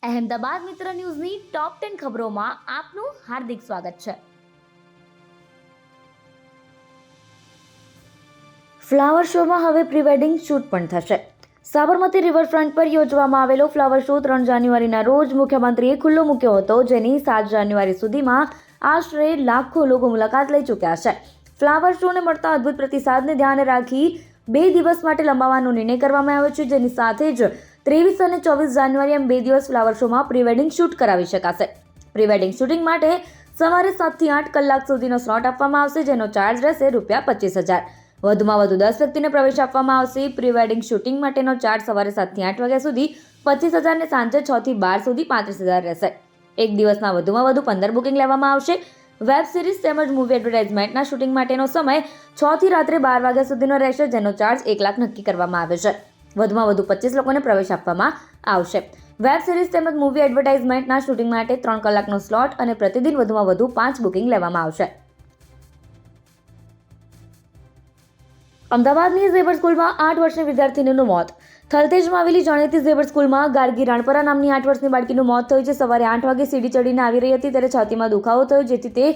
અહેમદાબાદ મિત્ર ન્યૂઝની ટોપ 10 ખબરોમાં આપનું હાર્દિક સ્વાગત છે. ફ્લાવર શોમાં હવે પ્રી વેડિંગ શૂટ પણ થશે. સાબરમતી રિવરફ્રન્ટ પર યોજવામાં આવેલો ફ્લાવર શો 3 જાન્યુઆરીના રોજ મુખ્યમંત્રીએ ખુલ્લો મૂક્યો હતો, જેની 7 જાન્યુઆરી સુધીમાં આશરે લાખો લોકો મુલાકાત લઈ ચૂક્યા છે. ફ્લાવર શોને મળતા અદ્ભુત પ્રતિસાદને ધ્યાને રાખી 2 દિવસ માટે લંબાવવાનો નિર્ણય કરવામાં આવ્યો છે, જેની સાથે જ 23 અને 24 જાન્યુઆરી એમ 2 દિવસ ફ્લાવર શોમાં પ્રી વેડિંગ શૂટ કરાવી શકાશે. પ્રી વેડિંગ શૂટિંગ માટે સવારે 7 થી 8 કલાક સુધીનો સ્લોટ આપવામાં આવશે, જેનો ચાર્જ રહેશે ₹25,000. વધુમાં વધુ 10 વ્યક્તિને પ્રવેશ આપવામાં આવશે. પ્રી વેડિંગ શૂટિંગ માટેનો ચાર્જ સવારે 7 થી 8 વાગ્યા સુધી 25,000 અને સાંજે 6 થી 12 સુધી 35,000 રહેશે. એક દિવસમાં વધુમાં વધુ 15 બુકિંગ લેવામાં આવશે. વેબ સિરીઝ તેમજ મૂવી એડવર્ટાઇઝમેન્ટના શૂટિંગ માટેનો સમય 6 થી રાત્રે 12 વાગ્યા સુધીનો રહેશે, જેનો ચાર્જ 1 લાખ નક્કી કરવામાં આવ્યો છે. વધુમાં વધુ 25 લોકોને પ્રવેશ આપવામાં આવશે. વેબ સિરીઝ તેમજ મૂવી એડવર્ટાઇઝમેન્ટના શૂટિંગ માટે 3 કલાકનો સ્લોટ અને પ્રતિદિન વધુમાં વધુ 5 બુકિંગ લેવામાં આવશે. અમદાવાદની ઝેબર સ્કૂલમાં 8 વર્ષની વિદ્યાર્થીનીનું મોત. થલતેજમાં આવેલી જાણીતી ઝેબર સ્કૂલમાં ગાર્ગી રાણપરા નામની 8 વર્ષની બાળકીનું મોત થયું છે. સવારે 8 વાગે સીડી ચડીને આવી રહી હતી ત્યારે છાતીમાં દુખાવો થયો, જેથી તે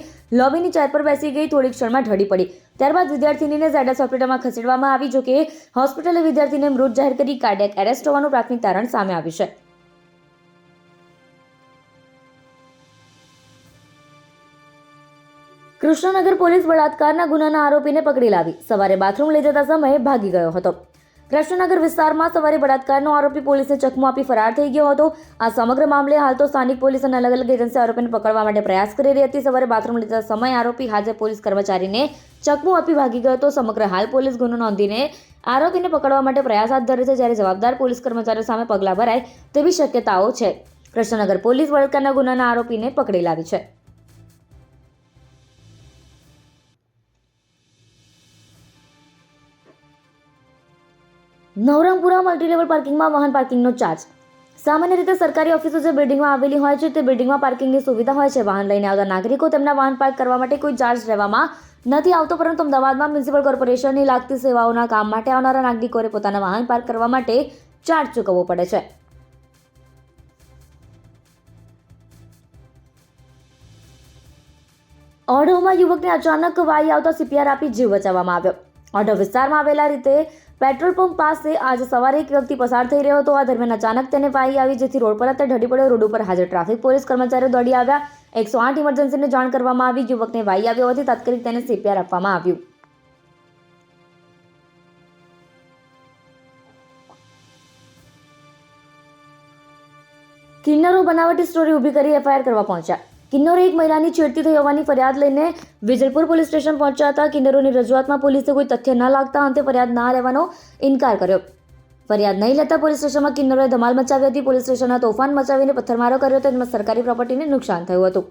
લોબીની ચેર પર બેસી ગઈ. થોડી ક્ષણમાં ઢળી પડી. ત્યારબાદ વિદ્યાર્થીનીને ઝાયડસ હોસ્પિટલમાં ખસેડવામાં આવી, જોકે હોસ્પિટલે વિદ્યાર્થીને મૃત જાહેર કરી કાર્ડિયાક એરેસ્ટ હોવાનું પ્રાથમિક તારણ સામે આવ્યું છે. કૃષ્ણનગર પોલીસ બળાત્કારના ગુનાના આરોપીને પકડી લાવી. સવારે બાથરૂમ લઈ જતા સમયે ભાગી ગયો હતો. કૃષ્ણનગર વિસ્તારમાં સવારે બળાત્કારનો આરોપી પોલીસને ચકમો આપી ફરાર થઈ ગયો હતો. આ સમગ્ર મામલે હાલ તો સ્થાનિક પોલીસ અને અલગ અલગ એજન્સી આરોપીને પકડવા માટે પ્રયાસ કરી રહી હતી. સવારે બાથરૂમ લઈ જતા સમયે આરોપી હાજર પોલીસ કર્મચારીને ચકમો આપી ભાગી ગયો હતો. સમગ્ર હાલ પોલીસ ગુનો નોંધીને આરોપીને પકડવા માટે પ્રયાસ હાથ ધરે છે, જ્યારે જવાબદાર પોલીસ કર્મચારીઓ સામે પગલાં ભરાય તેવી શક્યતાઓ છે. કૃષ્ણનગર પોલીસ બળાત્કારના ગુનાના આરોપીને પકડી લાવી છે. નવરંગપુરા મલ્ટીલેવલ પાર્કિંગમાં વાહન પાર્કિંગનો ચાર્જ. સામાન્ય રીતે સરકારી ઓફિસો જે બિલ્ડિંગમાં આવેલી હોય છે તે બિલ્ડિંગમાં પાર્કિંગની સુવિધા હોય છે. વાહન લઈને આવતા નાગરિકો તેમના વાહન પાર્ક કરવા માટે કોઈ ચાર્જ લેવામાં નથી આવતો, પરંતુ અમદાવાદમાં મ્યુનિસિપલ કોર્પોરેશનની લાગતી સેવાઓના કામ માટે આવનારા નાગરિકોએ પોતાના વાહન પાર્ક કરવા માટે ચાર્જ ચૂકવવો પડે છે. ઓઢવમાં યુવકને અચાનક વાઈ આવતા CPR આપી જીવ બચાવવામાં આવ્યો. ઓઢવ વિસ્તારમાં આવેલા રીતે પેટ્રોલ પંપ પાસે આજે સવારે એક વ્યક્તિ પસાર થઈ રહ્યો હતો. આ દરમિયાન અચાનક તેને વાઈ આવી, જેથી રોડ પર તે ઢળી પડ્યો. રોડ ઉપર હાજર ટ્રાફિક પોલીસ કર્મચારીઓ દોડી આવ્યા. 108 ઇમરજન્સીને જાણ કરવામાં આવી. યુવકને વાઈ આવ્યો હોવાથી તાત્કાલિક તેને CPR આપવામાં આવ્યું. કિન્નરો બનાવટી સ્ટોરી ઊભી કરી FIR કરવા પહોંચ્યા. કિન્નરો એક મહિલાની છેડતી થઈ હોવાની ફરિયાદ લઈને વિજલપુર પોલીસ સ્ટેશન પહોંચ્યા હતા. કિન્નરોની રજૂઆતમાં પોલીસે કોઈ તથ્ય ન લાગતા અંતે ફરિયાદ ના લેવાનો ઇનકાર કર્યો. ફરિયાદ નહીં લેતા પોલીસ સ્ટેશનમાં કિન્નરોએ ધમાલ મચાવી હતી. પોલીસ સ્ટેશનમાં તોફાન મચાવીને પથ્થરમારો કર્યો હતો, તેમજ સરકારી પ્રોપર્ટીને નુકસાન થયું હતું.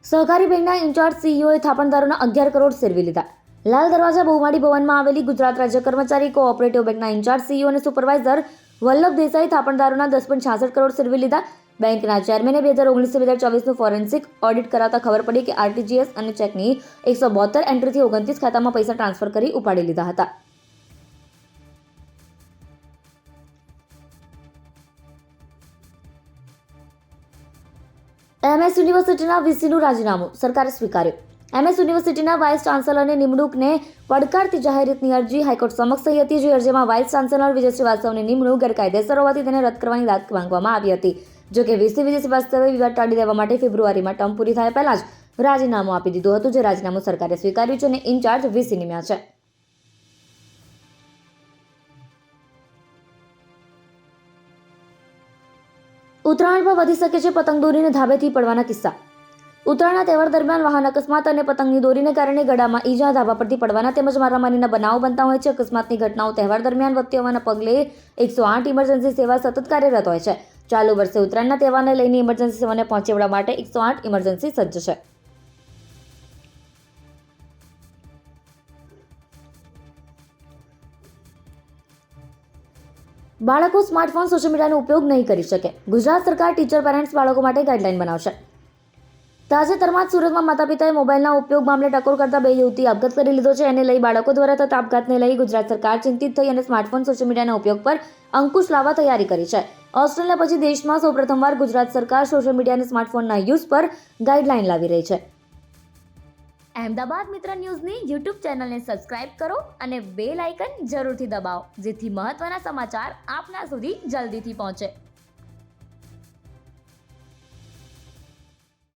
સહકારી બેંકના ઇન્ચાર્જ CEOએ થાપણદારોના 11 કરોડ સેરવી લીધા. લાલ દરવાજા બહુમાળી ભવનમાં આવેલી ગુજરાત રાજ્ય કર્મચારી કોઓપરેટિવ બેંકના ઇન્ચાર્જ CEO અને સુપરવાઇઝર વલ્લભ દેસાઈ થાપણદારોના 10.66 કરોડ સેરવી લીધા. બેંકના ચેરમેને 2019-2024નું ફોરેન્સિક ઓડિટ કરાવતા ખબર પડી કે RTGS અને ચેકની 172 એન્ટ્રીથી 29 ખાતામાં પૈસા ટ્રાન્સફર કરી ઉપાડી લીધા હતા. MS યુનિવર્સિટીના VCનું રાજીનામું સરકારે સ્વીકાર્યું. MS યુનિવર્સિટીના વાઇસ ચાન્સલરની નિમણૂકને પડકારતી જાહેર હિતની અરજી હાઈકોર્ટ સમક્ષ થઈ હતી. જે અરજીમાં વાઇસ ચાન્સલર વિજય શ્રીવાસ્તવની નિમણૂક ગેરકાયદેસર હોવાથી તેને રદ કરવાની દાદ માંગવામાં આવી હતી. જોકે VC વિજય શ્રીવાસ્તવે વિવાદ ટાળી દેવા માટે ફેબ્રુઆરીમાં ટર્મ પૂરી થયા પહેલા જ રાજીનામું આપી દીધું હતું. જે રાજીનામું સરકારે સ્વીકાર્યું છે અને ઇન્ચાર્જ VC નિમ્યા છે. ઉત્તરાયણ પર વધી શકે છે પતંગ દોરીને ધાબેથી પડવાના કિસ્સા. ઉત્તરાયણના તહેવાર દરમિયાન વાહન અકસ્માત અને પતંગની દોરીને કારણે ગળામાં ઈજા, ધાબા પરથી પડવાના તેમજ મારામારીના બનાવો બનતા હોય છે. અકસ્માતની ઘટનાઓ તહેવાર દરમિયાન વધતી હોવાના પગલે 108 ઇમરજન્સી સેવા સતત કાર્યરત હોય છે. ચાલુ વર્ષે ઉત્તરાયણના તહેવારને લઈને ઇમરજન્સી સેવાને પહોંચી વળવા માટે 108 ઇમરજન્સી સજ્જ છે. બાળકો સ્માર્ટફોન સોશિયલ મીડિયાનો ઉપયોગ નહીં કરી શકે. ગુજરાત સરકાર ટીચર પેરેન્ટ્સ બાળકો માટે ગાઈડલાઈન બનાવશે. તાજેતરમાં જ સુરતમાં માતા પિતાએ મોબાઈલના ઉપયોગ મામલે ટકોર કરતા 2 યુવતી આપઘાત કરી લીધો છે. એને લઈ બાળકો દ્વારા થતા આપઘાતને લઈ ગુજરાત સરકાર ચિંતિત થઈ અને સ્માર્ટફોન સોશિયલ મીડિયાના ઉપયોગ પર અંકુશ લાવવા તૈયારી કરી છે. ઓસ્ટ્રેલિયા પછી દેશમાં સૌપ્રથમવાર ગુજરાત સરકાર સોશિયલ મીડિયા અને સ્માર્ટફોનના યુઝ પર ગાઈડલાઈન લાવી રહી છે. અહેમદાબાદ મિત્ર ન્યૂઝની યુટ્યુબ ચેનલને સબસ્ક્રાઇબ કરો અને બેલ આઇકન જરૂરથી દબાવો, જેથી મહત્વના સમાચાર આપના સુધી જલ્દીથી પહોંચે.